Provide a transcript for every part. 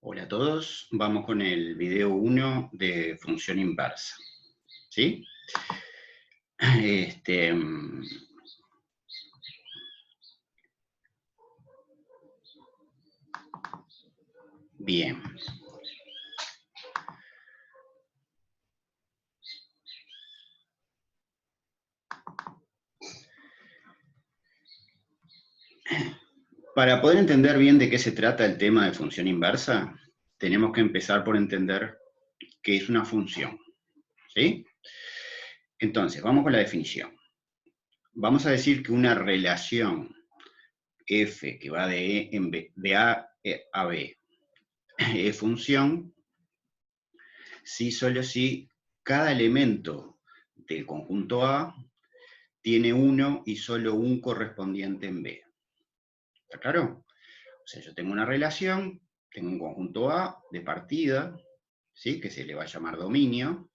Hola a todos, vamos con el video 1 de función inversa. ¿Sí? Este, bien. Para poder entender bien de qué se trata el tema de función inversa, tenemos que empezar por entender qué es una función. ¿Sí? Entonces, vamos con la definición. Vamos a decir que una relación f que va de A a B es función si solo si cada elemento del conjunto A tiene uno y solo un correspondiente en B. ¿Está claro? O sea, yo tengo una relación, tengo un conjunto A de partida, ¿sí? Que se le va a llamar dominio,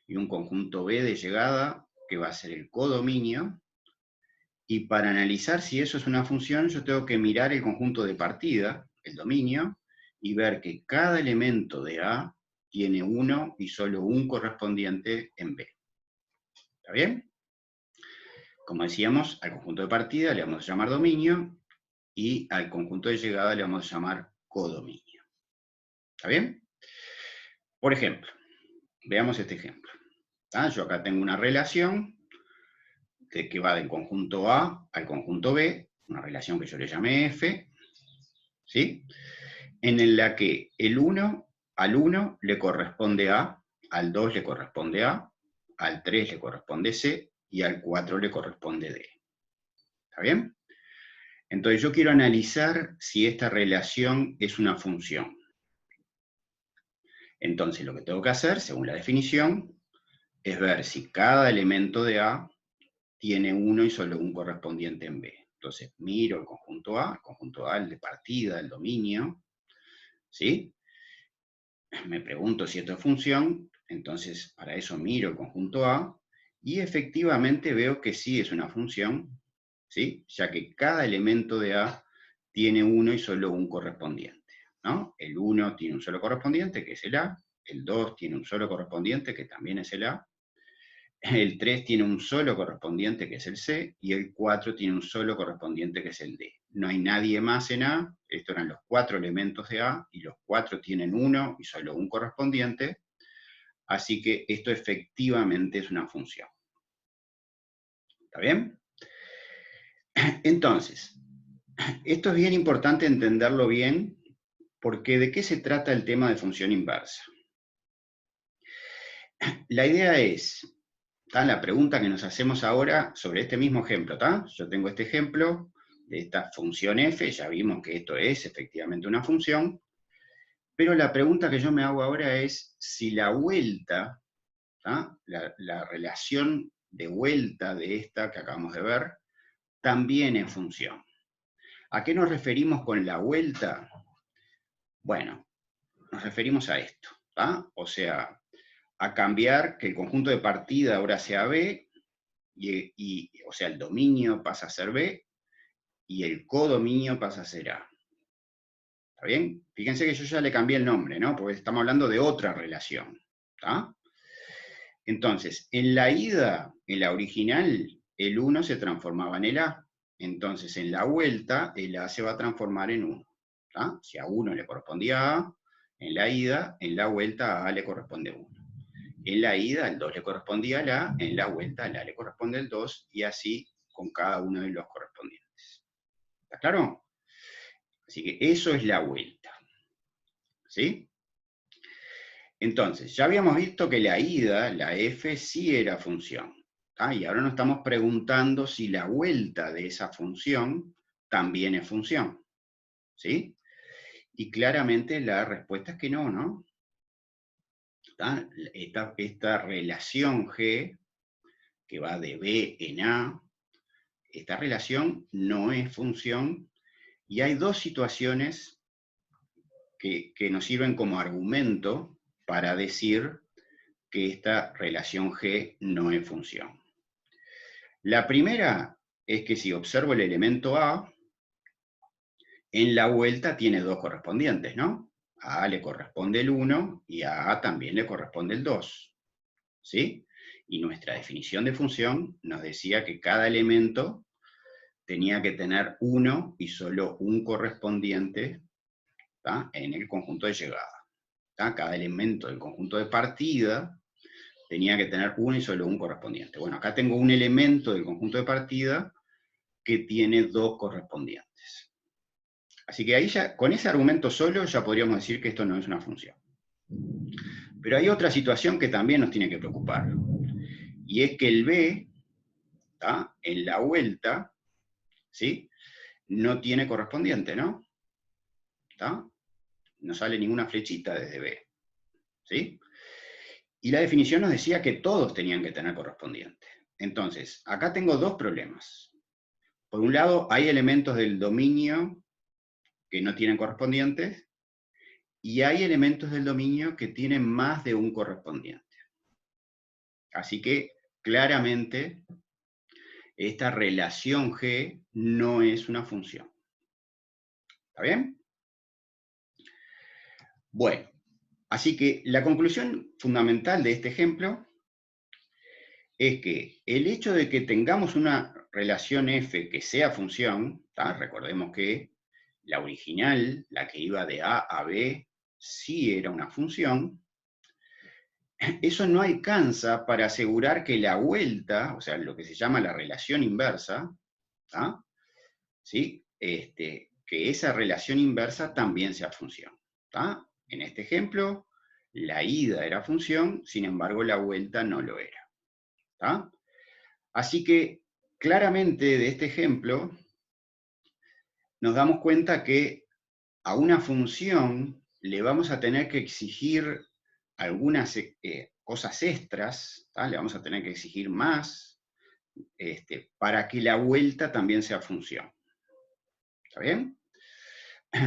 y un conjunto B de llegada, que va a ser el codominio, y para analizar si eso es una función, yo tengo que mirar el conjunto de partida, el dominio, y ver que cada elemento de A tiene uno y solo un correspondiente en B. ¿Está bien? Como decíamos, al conjunto de partida le vamos a llamar dominio, y al conjunto de llegada le vamos a llamar codominio. ¿Está bien? Por ejemplo, veamos este ejemplo. Yo acá tengo una relación que va del conjunto A al conjunto B, una relación que yo le llamé F, ¿sí? En la que al 1 le corresponde A, al 2 le corresponde A, al 3 le corresponde C y al 4 le corresponde D. ¿Está bien? Entonces yo quiero analizar si esta relación es una función. Entonces lo que tengo que hacer, según la definición, es ver si cada elemento de A tiene uno y solo un correspondiente en B. Entonces miro el conjunto A, el de partida, el dominio, ¿sí? Me pregunto si esto es función, entonces para eso miro el conjunto A, y efectivamente veo que sí es una función, ¿sí? Ya que cada elemento de A tiene uno y solo un correspondiente, ¿no? El 1 tiene un solo correspondiente, que es el A, el 2 tiene un solo correspondiente, que también es el A, el 3 tiene un solo correspondiente, que es el C, y el 4 tiene un solo correspondiente, que es el D. No hay nadie más en A, estos eran los 4 elementos de A, y los 4 tienen uno y solo un correspondiente, así que esto efectivamente es una función. ¿Está bien? Entonces, esto es bien importante entenderlo bien, porque ¿de qué se trata el tema de función inversa? La idea es, la pregunta que nos hacemos ahora sobre este mismo ejemplo, yo tengo este ejemplo de esta función f, ya vimos que esto es efectivamente una función, pero la pregunta que yo me hago ahora es si la vuelta, la relación de vuelta de esta que acabamos de ver, también es función. ¿A qué nos referimos con la vuelta? Bueno, nos referimos a esto, o sea, a cambiar que el conjunto de partida ahora sea B, o sea, el dominio pasa a ser B, y el codominio pasa a ser A. ¿Está bien? Fíjense que yo ya le cambié el nombre, ¿no? Porque estamos hablando de otra relación. ¿Está? Entonces, en la ida, en la original, el 1 se transformaba en el A. Entonces, en la vuelta, el A se va a transformar en 1. ¿Está? Si a 1 le correspondía A, en la ida, en la vuelta a A le corresponde 1. En la ida, el 2 le correspondía al A, en la vuelta, al A le corresponde el 2, y así con cada uno de los correspondientes. ¿Está claro? Así que eso es la vuelta. ¿Sí? Entonces, ya habíamos visto que la ida, la f, sí era función. Y ahora nos estamos preguntando si la vuelta de esa función también es función. ¿Sí? Y claramente la respuesta es que no, ¿no? Esta relación G, que va de B en A, esta relación no es función, y hay dos situaciones que nos sirven como argumento para decir que esta relación G no es función. La primera es que si observo el elemento A, en la vuelta tiene dos correspondientes, ¿no? A le corresponde el 1 y a A también le corresponde el 2. ¿Sí? Y nuestra definición de función nos decía que cada elemento tenía que tener uno y solo un correspondiente, ¿tá?, en el conjunto de llegada. ¿Tá? Cada elemento del conjunto de partida tenía que tener uno y solo un correspondiente. Bueno, acá tengo un elemento del conjunto de partida que tiene dos correspondientes. Así que ahí ya, con ese argumento solo, ya podríamos decir que esto no es una función. Pero hay otra situación que también nos tiene que preocupar, y es que el B, ¿tá?, en la vuelta, ¿sí?, no tiene correspondiente, ¿no? ¿Tá? No sale ninguna flechita desde B, ¿sí? Y la definición nos decía que todos tenían que tener correspondiente. Entonces, acá tengo dos problemas. Por un lado, hay elementos del dominio que no tienen correspondientes, y hay elementos del dominio que tienen más de un correspondiente. Así que, claramente, esta relación G no es una función. ¿Está bien? Bueno, así que la conclusión fundamental de este ejemplo es que el hecho de que tengamos una relación F que sea función, ¿tá?, recordemos que la original, la que iba de A a B, sí era una función, eso no alcanza para asegurar que la vuelta, o sea, lo que se llama la relación inversa, ¿tá?, ¿sí?, que esa relación inversa también sea función. ¿Tá? En este ejemplo, la ida era función, sin embargo la vuelta no lo era. ¿Tá? Así que, claramente de este ejemplo, nos damos cuenta que a una función le vamos a tener que exigir algunas cosas extras, ¿tá?, le vamos a tener que exigir más, para que la vuelta también sea función. ¿Está bien?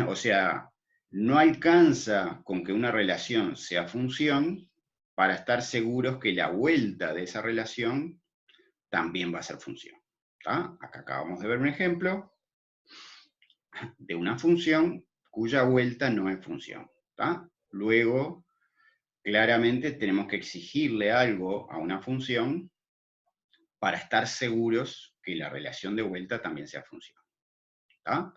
O sea, no alcanza con que una relación sea función para estar seguros que la vuelta de esa relación también va a ser función. ¿Tá? Acá acabamos de ver un ejemplo de una función cuya vuelta no es función. ¿Tá? Luego, claramente tenemos que exigirle algo a una función para estar seguros que la relación de vuelta también sea función. ¿Tá?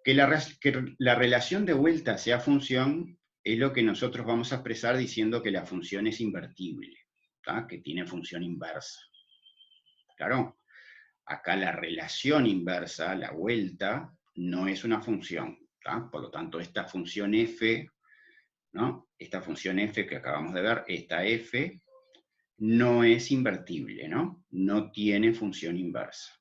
Que la relación de vuelta sea función es lo que nosotros vamos a expresar diciendo que la función es invertible, ¿tá?, que tiene función inversa. Claro, acá la relación inversa, la vuelta, no es una función, ¿tá? Por lo tanto, esta función f, ¿no?, esta función f que acabamos de ver, esta f, no es invertible, ¿no? No tiene función inversa.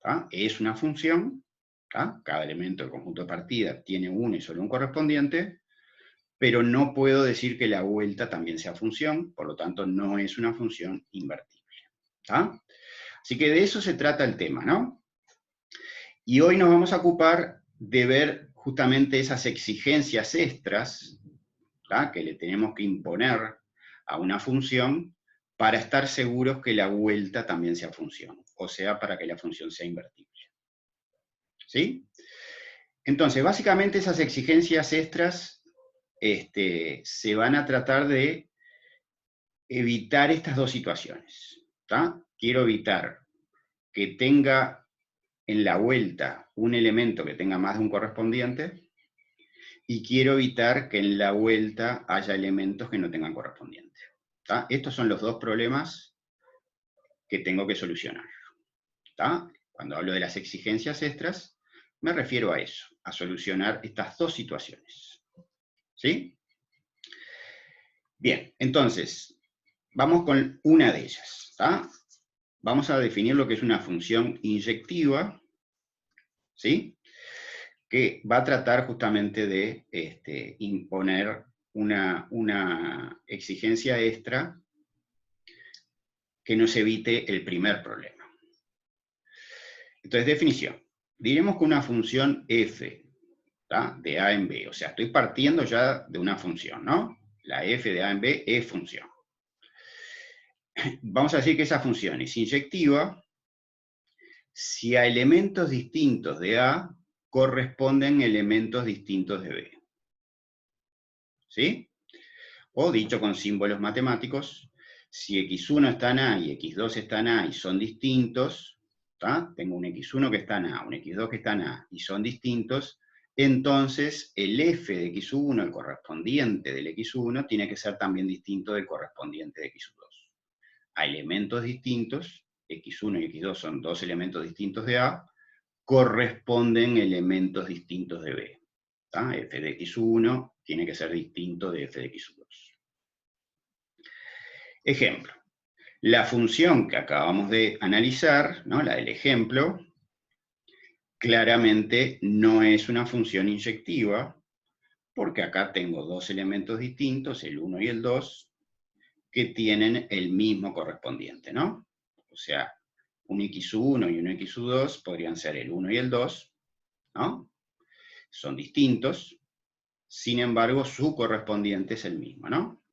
¿Tá? Es una función, ¿tá?, cada elemento del conjunto de partida tiene uno y solo un correspondiente, pero no puedo decir que la vuelta también sea función, por lo tanto no es una función invertible. ¿Tá? Así que de eso se trata el tema, ¿no? Y hoy nos vamos a ocupar de ver justamente esas exigencias extras, ¿tá?, que le tenemos que imponer a una función para estar seguros que la vuelta también sea función, o sea, para que la función sea invertible. ¿Sí? Entonces, básicamente esas exigencias extras se van a tratar de evitar estas dos situaciones. ¿Tá? Quiero evitar que tenga en la vuelta un elemento que tenga más de un correspondiente, y quiero evitar que en la vuelta haya elementos que no tengan correspondiente. ¿Tá? Estos son los dos problemas que tengo que solucionar. ¿Tá? Cuando hablo de las exigencias extras, me refiero a eso, a solucionar estas dos situaciones. ¿Sí? Bien, entonces, vamos con una de ellas. ¿Tá? Vamos a definir lo que es una función inyectiva, ¿sí?, que va a tratar justamente de imponer una exigencia extra que nos evite el primer problema. Entonces, definición. Diremos que una función f, ¿tá?, de a en b, o sea, estoy partiendo ya de una función, ¿no? La f de a en b es función. Vamos a decir que esa función es inyectiva si a elementos distintos de a corresponden elementos distintos de b. ¿sí? O dicho con símbolos matemáticos, si x1 está en A y x2 está en A y son distintos, ¿tá? Tengo un x1 que está en A, un x2 que está en A y son distintos, entonces el f de x1, el correspondiente del x1, tiene que ser también distinto del correspondiente de x2. A elementos distintos, x1 y x2 son dos elementos distintos de A, corresponden elementos distintos de B. ¿Tá? F de x1 tiene que ser distinto de f de x2. Ejemplo. La función que acabamos de analizar, ¿no? La del ejemplo, claramente no es una función inyectiva, porque acá tengo dos elementos distintos, el 1 y el 2, que tienen el mismo correspondiente, ¿no? O sea, un x1 y un x2 podrían ser el 1 y el 2, ¿no? Son distintos, sin embargo, su correspondiente es el mismo, ¿no?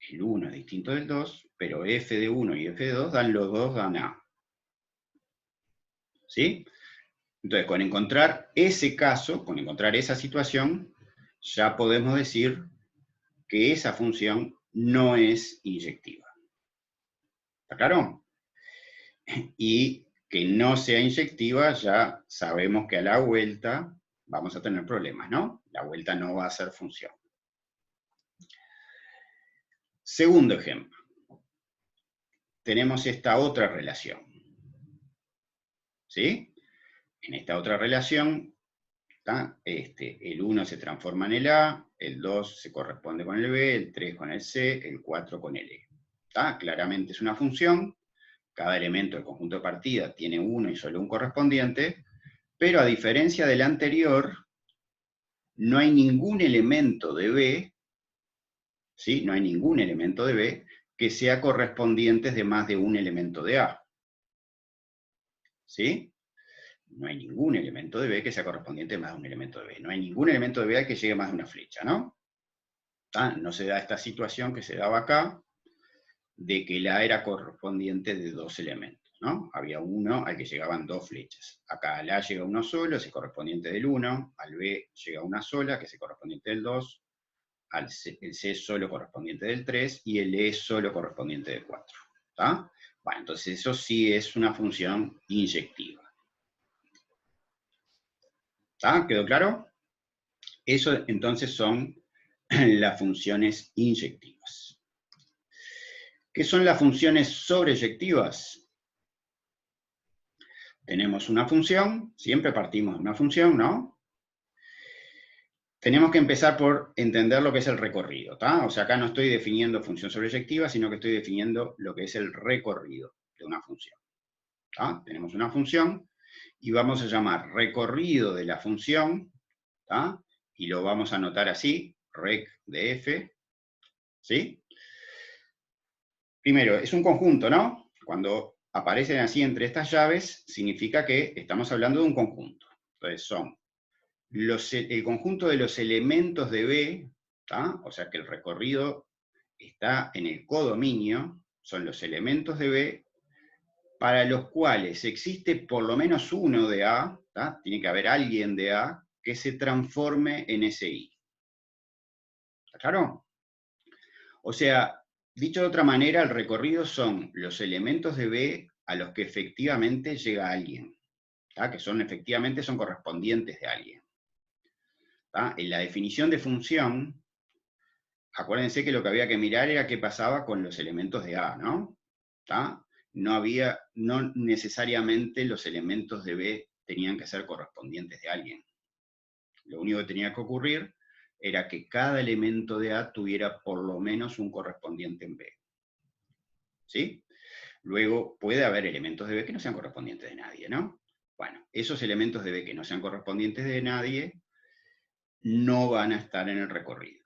El 1 es distinto del 2, pero f de 1 y f de 2 dan los dos, dan A. ¿Sí? Entonces, con encontrar ese caso, con encontrar esa situación, ya podemos decir que esa función no es inyectiva. ¿Está claro? Y que no sea inyectiva, ya sabemos que a la vuelta vamos a tener problemas, ¿no? La vuelta no va a ser función. Segundo ejemplo. Tenemos esta otra relación. ¿Sí? En esta otra relación, el 1 se transforma en el A, el 2 se corresponde con el B, el 3 con el C, el 4 con el E. Claramente es una función, cada elemento del conjunto de partida tiene uno y solo un correspondiente, pero a diferencia del anterior, no hay ningún elemento de B, ¿sí? No hay ningún elemento de B que sea correspondiente de más de un elemento de A. ¿Sí? No hay ningún elemento de B que sea correspondiente a más de un elemento de B. No hay ningún elemento de B que llegue a más de una flecha, ¿no? No se da esta situación que se daba acá, de que el A era correspondiente de dos elementos, ¿no? Había uno al que llegaban dos flechas. Acá al A llega uno solo, es correspondiente del 1, al B llega una sola, que es correspondiente del 2, el C solo correspondiente del 3, y el E solo correspondiente del 4. ¿Está? Bueno, entonces eso sí es una función inyectiva. ¿Está? ¿Quedó claro? Eso entonces son las funciones inyectivas. ¿Qué son las funciones sobreyectivas? Tenemos una función, siempre partimos de una función, ¿no? Tenemos que empezar por entender lo que es el recorrido, ¿tá? O sea, acá no estoy definiendo función sobreyectiva, sino que estoy definiendo lo que es el recorrido de una función. ¿Tá? Tenemos una función y vamos a llamar recorrido de la función, ¿tá? Y lo vamos a anotar así, rec de f, ¿sí? Primero, es un conjunto, ¿no? Cuando aparecen así entre estas llaves, significa que estamos hablando de un conjunto. Entonces son el conjunto de los elementos de B, ¿tá? O sea que el recorrido está en el codominio, son los elementos de B para los cuales existe por lo menos uno de A, ¿tá? Tiene que haber alguien de A que se transforme en ese I. ¿Está claro? O sea, dicho de otra manera, el recorrido son los elementos de B a los que efectivamente llega alguien, ¿tá? Que efectivamente son correspondientes de alguien. ¿Tá? En la definición de función, acuérdense que lo que había que mirar era qué pasaba con los elementos de A, ¿no? ¿Tá? No necesariamente los elementos de B tenían que ser correspondientes de alguien. Lo único que tenía que ocurrir era que cada elemento de A tuviera por lo menos un correspondiente en B. ¿Sí? Luego puede haber elementos de B que no sean correspondientes de nadie, ¿no? Bueno, esos elementos de B que no sean correspondientes de nadie no van a estar en el recorrido.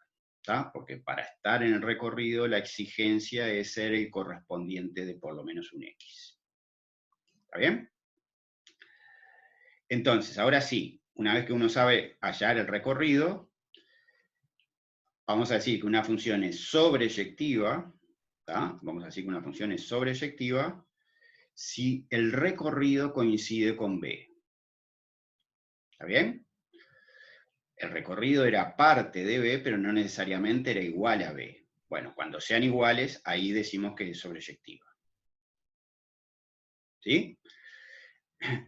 ¿Tá? Porque para estar en el recorrido la exigencia es ser el correspondiente de por lo menos un X. ¿Está bien? Entonces, ahora sí, una vez que uno sabe hallar el recorrido, vamos a decir que una función es sobreyectiva, ¿tá? Vamos a decir que una función es sobreyectiva si el recorrido coincide con B. ¿Está bien? el recorrido era parte de B, pero no necesariamente era igual a B. Bueno, cuando sean iguales, ahí decimos que es sobreyectiva. ¿Sí?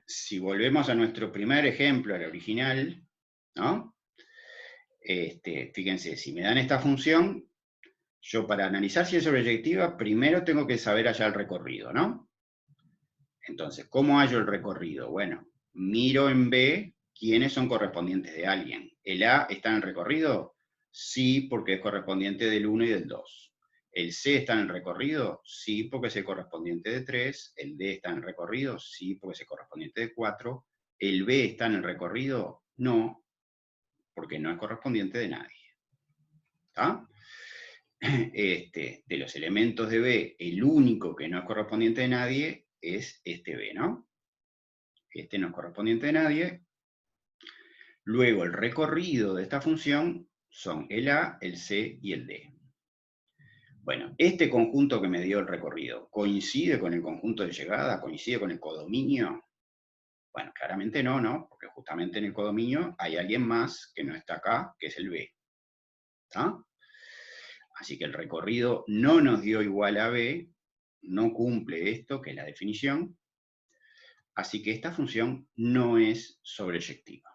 Si volvemos a nuestro primer ejemplo, al original, ¿no? Fíjense, si me dan esta función, yo para analizar si es sobreyectiva, primero tengo que saber hallar el recorrido, ¿no? Entonces, ¿cómo hallo el recorrido? Bueno, miro en B quiénes son correspondientes de alguien. ¿El A está en el recorrido? Sí, porque es correspondiente del 1 y del 2. ¿El C está en el recorrido? Sí, porque es el correspondiente de 3. ¿El D está en el recorrido? Sí, porque es el correspondiente de 4. ¿El B está en el recorrido? No, porque no es correspondiente de nadie. ¿Está? De los elementos de B, el único que no es correspondiente de nadie es este B, ¿no? Este no es correspondiente de nadie. Luego el recorrido de esta función son el A, el C y el D. Bueno, este conjunto que me dio el recorrido, ¿coincide con el conjunto de llegada? ¿Coincide con el codominio? Bueno, claramente no, ¿no? Porque justamente en el codominio hay alguien más que no está acá, que es el B. ¿Está? Así que el recorrido no nos dio igual a B, no cumple esto, que es la definición, así que esta función no es sobreyectiva.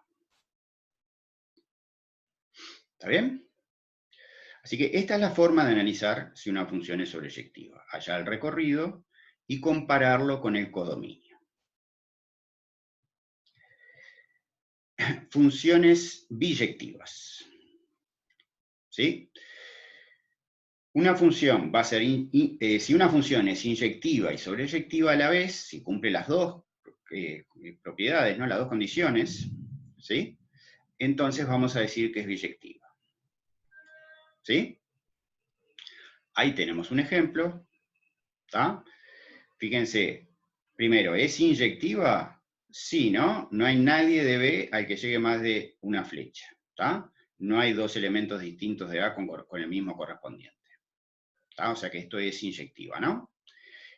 ¿Está bien? Así que esta es la forma de analizar si una función es sobreyectiva. Hallar el recorrido y compararlo con el codominio. Funciones biyectivas. ¿Sí? Una función va a ser, si una función es inyectiva y sobreyectiva a la vez, si cumple las dos propiedades, ¿no? Las dos condiciones, ¿sí? Entonces vamos a decir que es biyectiva. ¿Sí? Ahí tenemos un ejemplo. ¿Está? Fíjense, primero, ¿es inyectiva? Sí, ¿no? No hay nadie de B al que llegue más de una flecha. ¿Está? No hay dos elementos distintos de A con el mismo correspondiente. ¿Está? O sea que esto es inyectiva, ¿no?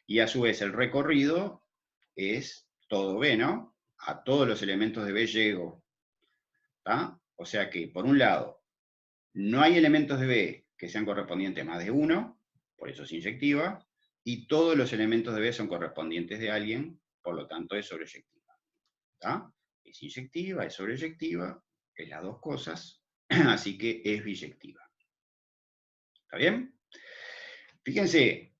Y a su vez el recorrido es todo B, ¿no? A todos los elementos de B llego. ¿Está? O sea que, por un lado, no hay elementos de B que sean correspondientes más de uno, por eso es inyectiva, y todos los elementos de B son correspondientes de alguien, por lo tanto es sobreyectiva. ¿Está? Es inyectiva, es sobreyectiva, es las dos cosas, así que es biyectiva. ¿Está bien? Fíjense,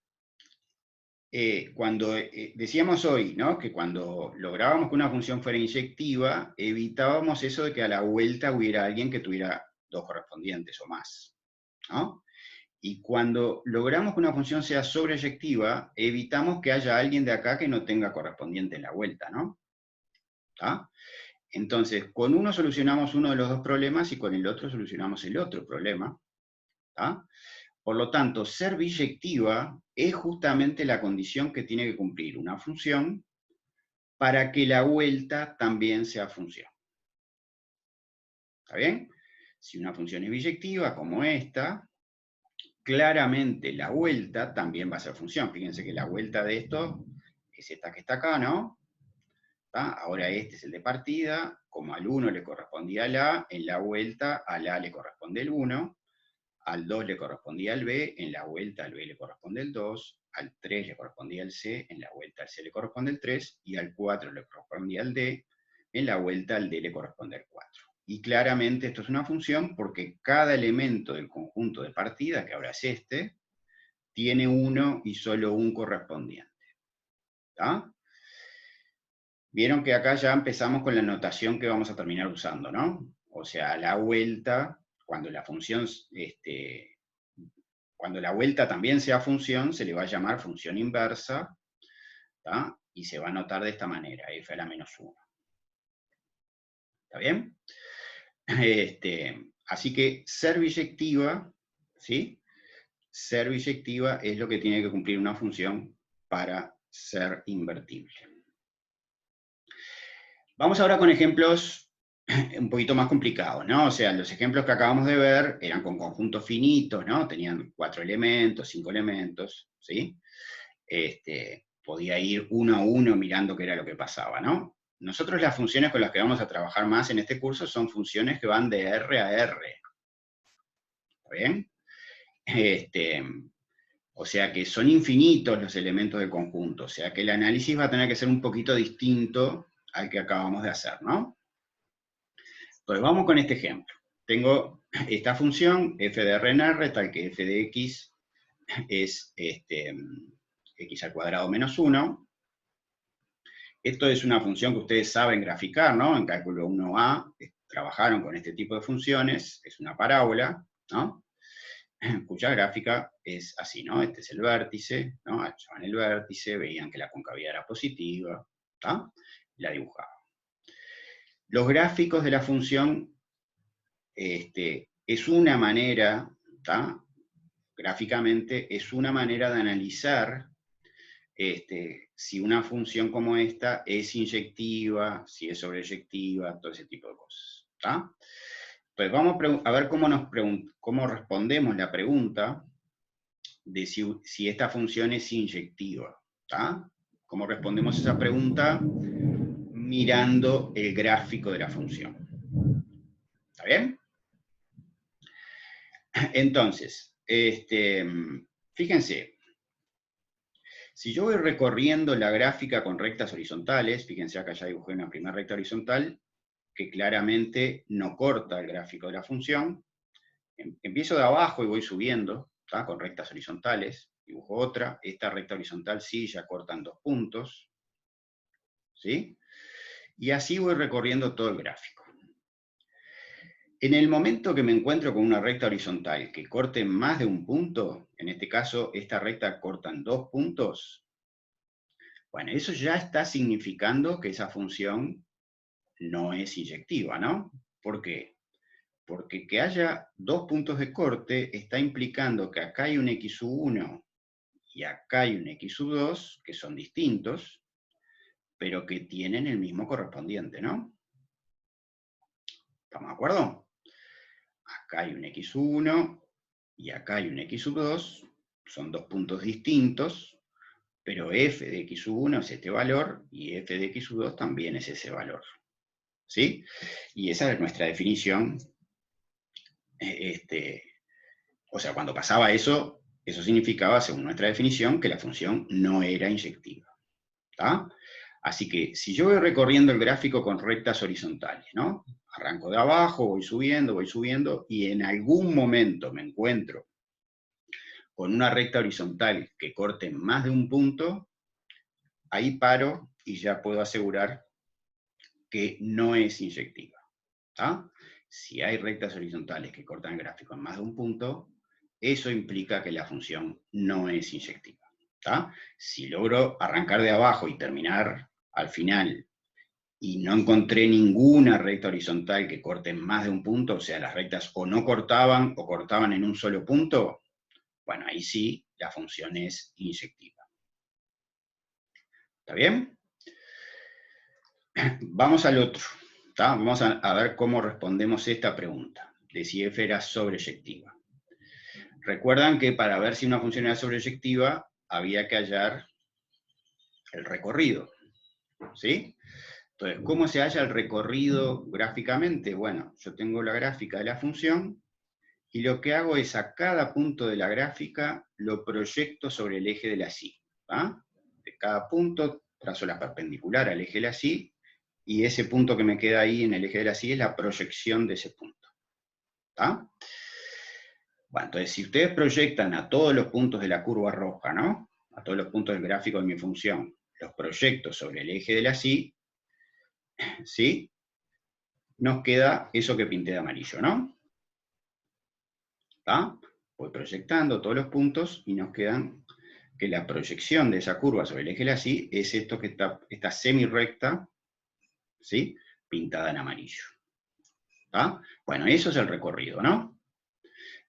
cuando decíamos hoy, ¿no? Que cuando lográbamos que una función fuera inyectiva, evitábamos eso de que a la vuelta hubiera alguien que tuviera dos correspondientes o más, ¿no? Y cuando logramos que una función sea sobreyectiva, evitamos que haya alguien de acá que no tenga correspondiente en la vuelta, ¿no? ¿Está? Entonces, con uno solucionamos uno de los dos problemas y con el otro solucionamos el otro problema. ¿Está? Por lo tanto, ser biyectiva es justamente la condición que tiene que cumplir una función para que la vuelta también sea función. ¿Está bien? Si una función es biyectiva, como esta, claramente la vuelta también va a ser función. Fíjense que la vuelta de esto es esta que está acá, ¿no? ¿Está? Ahora este es el de partida, como al 1 le correspondía al A, en la vuelta al A le corresponde el 1, al 2 le correspondía el B, en la vuelta al B le corresponde el 2, al 3 le correspondía el C, en la vuelta al C le corresponde el 3, y al 4 le correspondía el D, en la vuelta al D le corresponde el 4. Y claramente esto es una función porque cada elemento del conjunto de partida, que ahora es este, tiene uno y solo un correspondiente. ¿Está? Vieron que acá ya empezamos con la notación que vamos a terminar usando, ¿no? O sea, la vuelta, cuando la función, cuando la vuelta también sea función, se le va a llamar función inversa, ¿tá? Y se va a notar de esta manera, f a la menos 1. ¿Está bien? Así que ser biyectiva, ¿sí? Ser biyectiva es lo que tiene que cumplir una función para ser invertible. Vamos ahora con ejemplos un poquito más complicados, ¿no? O sea, los ejemplos que acabamos de ver eran con conjuntos finitos, ¿no? Tenían 4 elementos, 5 elementos, ¿sí? Podía ir uno a uno mirando qué era lo que pasaba, ¿no? nosotros las funciones con las que vamos a trabajar más en este curso son funciones que van de R a R. ¿Está bien? O sea que son infinitos los elementos del conjunto, o sea que el análisis va a tener que ser un poquito distinto al que acabamos de hacer, ¿no? Entonces vamos con este ejemplo. Tengo esta función, f de r en r, tal que f de x es x al cuadrado menos 1. Esto es una función que ustedes saben graficar, ¿no? En cálculo 1A trabajaron con este tipo de funciones, es una parábola, ¿no? Cuya gráfica es así, ¿no? Este es el vértice, ¿no? Hallaban el vértice, veían que la concavidad era positiva, ¿tá? La dibujaban. Los gráficos de la función es una manera, ¿tá? Gráficamente es una manera de analizar si una función como esta es inyectiva, si es sobreyectiva, todo ese tipo de cosas, ¿tá? Pues vamos a ver cómo respondemos la pregunta de si esta función es inyectiva, ¿tá? ¿Cómo respondemos esa pregunta? Mirando el gráfico de la función. ¿Está bien? Entonces, fíjense, si yo voy recorriendo la gráfica con rectas horizontales, fíjense acá ya dibujé una primera recta horizontal, que claramente no corta el gráfico de la función. Empiezo de abajo y voy subiendo, ¿tá? Con rectas horizontales, dibujo otra, esta recta horizontal sí ya cortan 2 puntos, ¿sí? Y así voy recorriendo todo el gráfico. En el momento que me encuentro con una recta horizontal que corte más de un punto, en este caso esta recta cortan 2 puntos, bueno, eso ya está significando que esa función no es inyectiva, ¿no? ¿Por qué? Porque que haya 2 puntos de corte está implicando que acá hay un x1 y acá hay un x2, que son distintos, pero que tienen el mismo correspondiente, ¿no? ¿Estamos de acuerdo? Acá hay un x1 y acá hay un x2, son 2 puntos distintos, pero f de x1 es este valor y f de x2 también es ese valor. ¿Sí? Y esa es nuestra definición. O sea, cuando pasaba eso, eso significaba, según nuestra definición, que la función no era inyectiva. ¿Tá? Así que si yo voy recorriendo el gráfico con rectas horizontales, ¿no? Arranco de abajo, voy subiendo, y en algún momento me encuentro con una recta horizontal que corte más de un punto, ahí paro y ya puedo asegurar que no es inyectiva. ¿Tá? Si hay rectas horizontales que cortan el gráfico en más de un punto, eso implica que la función no es inyectiva. ¿Tá? Si logro arrancar de abajo y terminar al final y no encontré ninguna recta horizontal que corte en más de un punto, o sea, las rectas o no cortaban o cortaban en un solo punto, bueno, ahí sí la función es inyectiva. ¿Está bien? Vamos al otro. ¿Tá? Vamos a ver cómo respondemos esta pregunta, de si f era sobreyectiva. Recuerdan que para ver si una función era sobreyectiva, había que hallar el recorrido. ¿Sí? Entonces, ¿cómo se halla el recorrido gráficamente? Bueno, yo tengo la gráfica de la función, y lo que hago es a cada punto de la gráfica lo proyecto sobre el eje de la Y. De cada punto trazo la perpendicular al eje de la Y, y ese punto que me queda ahí en el eje de la Y es la proyección de ese punto. ¿Tá? Bueno, entonces si ustedes proyectan a todos los puntos de la curva roja, ¿no? A todos los puntos del gráfico de mi función, los proyecto sobre el eje de la Y, ¿sí? Nos queda eso que pinté de amarillo, ¿no? ¿Tá? Voy proyectando todos los puntos y nos quedan que la proyección de esa curva sobre el eje de la Y es esto que está, esta semi-recta, ¿sí? Pintada en amarillo. ¿Tá? Bueno, eso es el recorrido, ¿no?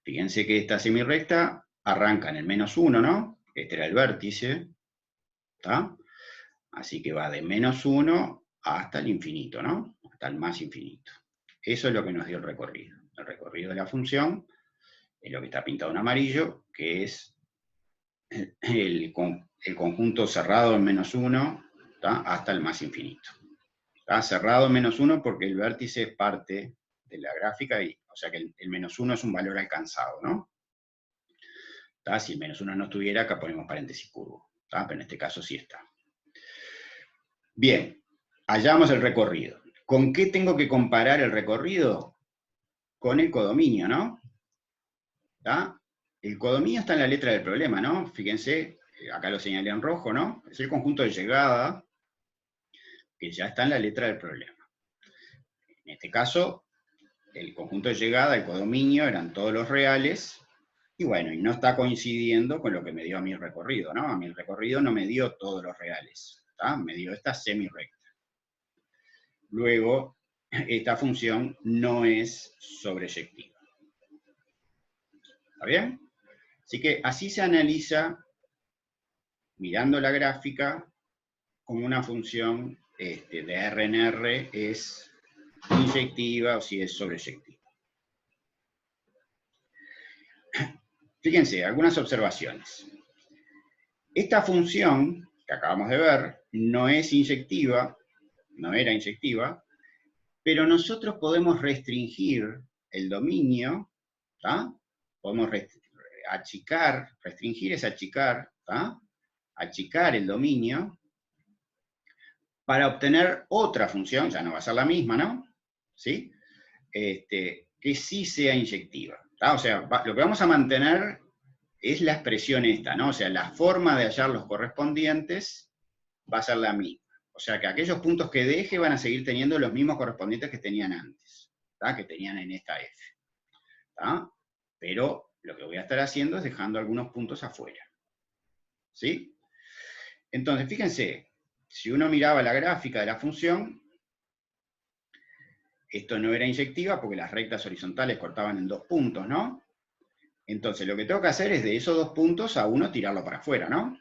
Fíjense que esta semi-recta arranca en el -1, ¿no? Este era el vértice, ¿tá? Así que va de -1 hasta el infinito, ¿no? Hasta el más infinito. Eso es lo que nos dio el recorrido. El recorrido de la función es lo que está pintado en amarillo, que es el conjunto cerrado en -1, ¿tá? Hasta el más infinito. Está cerrado -1 porque el vértice es parte de la gráfica, o sea que el -1 es un valor alcanzado, ¿no? ¿Está? Si el -1 no estuviera, acá ponemos paréntesis curvo, ¿está? Pero en este caso sí está. Bien, hallamos el recorrido. ¿Con qué tengo que comparar el recorrido? Con el codominio, ¿no? ¿Está? El codominio está en la letra del problema, ¿no? Fíjense, acá lo señalé en rojo, ¿no? Es el conjunto de llegada que ya está en la letra del problema. En este caso, el conjunto de llegada, el codominio, eran todos los reales, y bueno, y no está coincidiendo con lo que me dio a mí el recorrido, ¿no? A mí el recorrido no me dio todos los reales, ¿está? Me dio esta semirecta. Luego, esta función no es sobreyectiva. ¿Está bien? Así que así se analiza, mirando la gráfica, como una función de RNR es inyectiva o si es sobreyectiva. Fíjense, algunas observaciones. Esta función que acabamos de ver no es inyectiva, no era inyectiva, pero nosotros podemos restringir el dominio, ¿tá? Podemos achicar, restringir es achicar, ¿tá? Achicar el dominio para obtener otra función, ya no va a ser la misma, ¿no? ¿Sí? Que sí sea inyectiva, ¿tá? O sea, lo que vamos a mantener es la expresión esta, ¿no? O sea, la forma de hallar los correspondientes va a ser la misma. O sea, que aquellos puntos que deje van a seguir teniendo los mismos correspondientes que tenían antes, ¿tá? Que tenían en esta F, ¿tá? Pero lo que voy a estar haciendo es dejando algunos puntos afuera, ¿sí? Entonces, fíjense, si uno miraba la gráfica de la función, esto no era inyectiva porque las rectas horizontales cortaban en 2 puntos, ¿no? Entonces, lo que tengo que hacer es de esos 2 puntos a uno tirarlo para afuera, ¿no?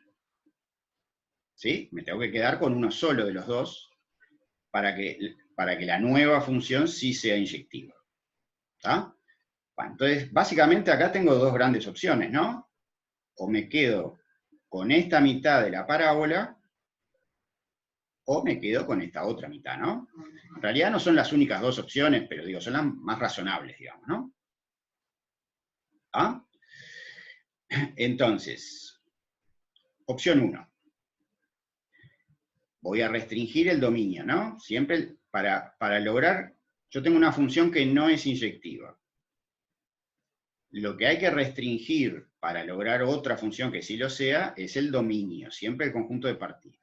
¿Sí? Me tengo que quedar con uno solo de los dos para que la nueva función sí sea inyectiva. ¿Está? Bueno, entonces, básicamente acá tengo 2 grandes opciones, ¿no? O me quedo con esta mitad de la parábola, o me quedo con esta otra mitad, ¿no? En realidad no son las únicas 2 opciones, pero digo, son las más razonables, digamos, ¿no? ¿Ah? Entonces, opción 1. Voy a restringir el dominio, ¿no? Siempre para lograr, yo tengo una función que no es inyectiva. Lo que hay que restringir para lograr otra función que sí lo sea es el dominio, siempre el conjunto de partida.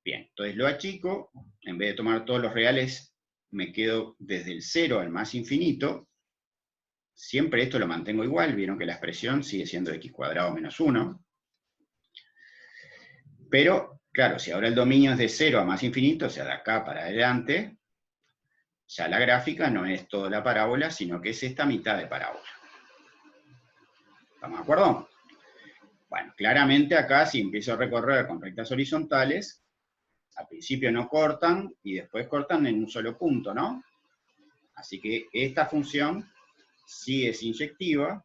Bien, entonces lo achico, en vez de tomar todos los reales, me quedo desde el 0 al más infinito. Siempre esto lo mantengo igual, vieron que la expresión sigue siendo x² menos 1. Pero, claro, si ahora el dominio es de 0 a más infinito, o sea, de acá para adelante, ya la gráfica no es toda la parábola, sino que es esta mitad de parábola. ¿Estamos de acuerdo? Bueno, claramente acá si empiezo a recorrer con rectas horizontales, al principio no cortan y después cortan en un solo punto, ¿no? Así que esta función sí es inyectiva,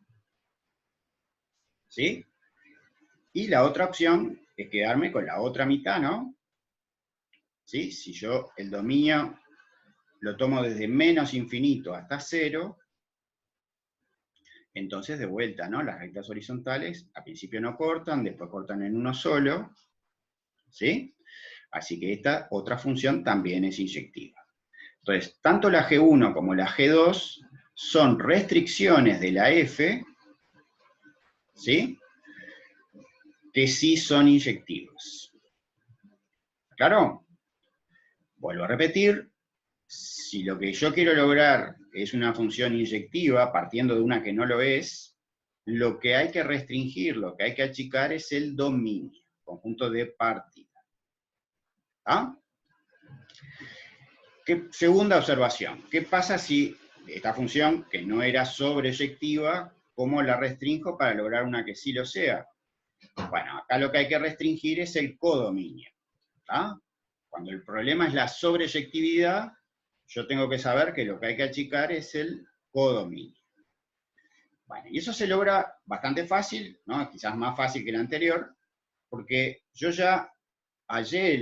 ¿sí? Y la otra opción es quedarme con la otra mitad, ¿no? ¿Sí? Si yo el dominio lo tomo desde menos infinito hasta 0, entonces de vuelta, ¿no? Las rectas horizontales al principio no cortan, después cortan en uno solo, ¿sí? Así que esta otra función también es inyectiva. Entonces, tanto la G1 como la G2 son restricciones de la F, ¿sí? Que sí son inyectivas. ¿Claro? Vuelvo a repetir, si lo que yo quiero lograr es una función inyectiva, partiendo de una que no lo es, lo que hay que restringir, lo que hay que achicar es el dominio, conjunto de partida. ¿Ah? Segunda observación, ¿qué pasa si esta función, que no era sobreyectiva, cómo la restringo para lograr una que sí lo sea? Bueno, acá lo que hay que restringir es el codominio. ¿Tá? Cuando el problema es la sobreyectividad, yo tengo que saber que lo que hay que achicar es el codominio. Bueno, y eso se logra bastante fácil, ¿no? Quizás más fácil que el anterior, porque yo ya hallé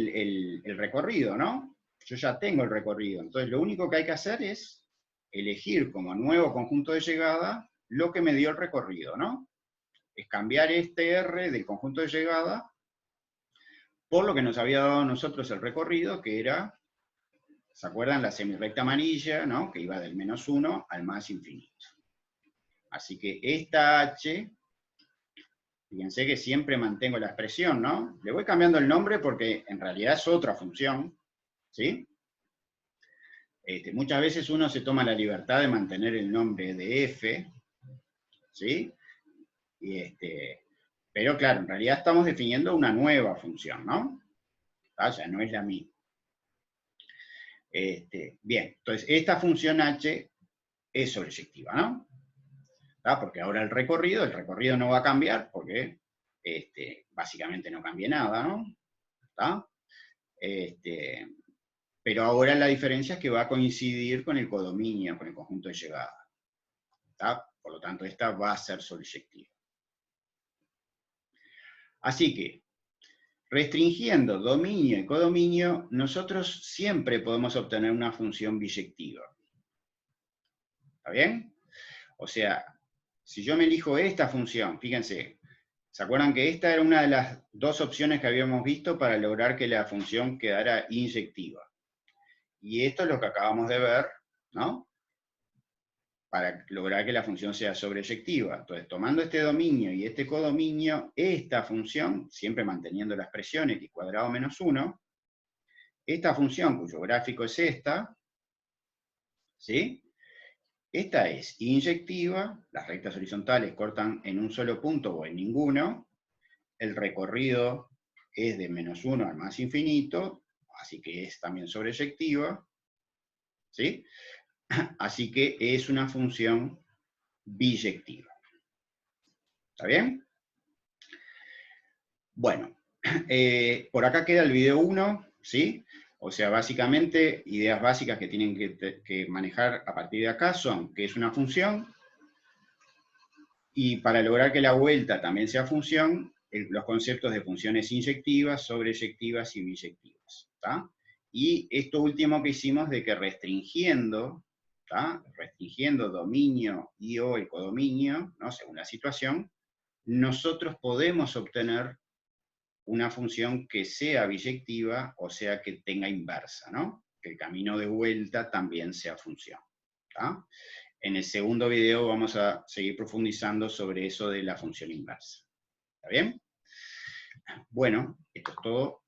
el recorrido, ¿no? yo ya tengo el recorrido. Entonces lo único que hay que hacer es elegir como nuevo conjunto de llegada lo que me dio el recorrido, ¿no? Es cambiar este R del conjunto de llegada por lo que nos había dado a nosotros el recorrido, que era, ¿se acuerdan? La semirrecta amarilla, ¿no? Que iba del -1 al más infinito. Así que esta H, fíjense que siempre mantengo la expresión, ¿no? Le voy cambiando el nombre porque en realidad es otra función, ¿sí? Muchas veces uno se toma la libertad de mantener el nombre de f, ¿sí? Pero claro, en realidad estamos definiendo una nueva función, ¿no? O sea, no es la misma. Bien, entonces esta función h es sobreyectiva, ¿no? Porque ahora el recorrido no va a cambiar porque básicamente no cambia nada, ¿no? ¿Está? Pero ahora la diferencia es que va a coincidir con el codominio, con el conjunto de llegada. ¿Está? Por lo tanto, esta va a ser sobreyectiva. Así que, restringiendo dominio y codominio, nosotros siempre podemos obtener una función biyectiva. ¿Está bien? O sea, si yo me elijo esta función, fíjense, ¿se acuerdan que esta era una de las dos opciones que habíamos visto para lograr que la función quedara inyectiva? Y esto es lo que acabamos de ver, ¿no? Para lograr que la función sea sobreyectiva. Entonces, tomando este dominio y este codominio, esta función, siempre manteniendo la expresión x cuadrado menos 1, esta función, cuyo gráfico es esta, ¿sí? Esta es inyectiva, las rectas horizontales cortan en un solo punto o en ninguno, el recorrido es de menos 1 al más infinito, así que es también sobreyectiva, ¿sí? Así que es una función biyectiva. ¿Está bien? Bueno, por acá queda el video 1, ¿sí? O sea, básicamente, ideas básicas que tienen que manejar a partir de acá son que es una función, y para lograr que la vuelta también sea función, los conceptos de funciones inyectivas, sobreyectivas y biyectivas. ¿Tá? Y esto último que hicimos de que restringiendo, ¿tá? Restringiendo dominio y o el codominio, ¿no? Según la situación, nosotros podemos obtener una función que sea biyectiva, o sea que tenga inversa, ¿no? Que el camino de vuelta también sea función. ¿Tá? En el segundo video vamos a seguir profundizando sobre eso de la función inversa. ¿Está bien? Bueno, esto es todo.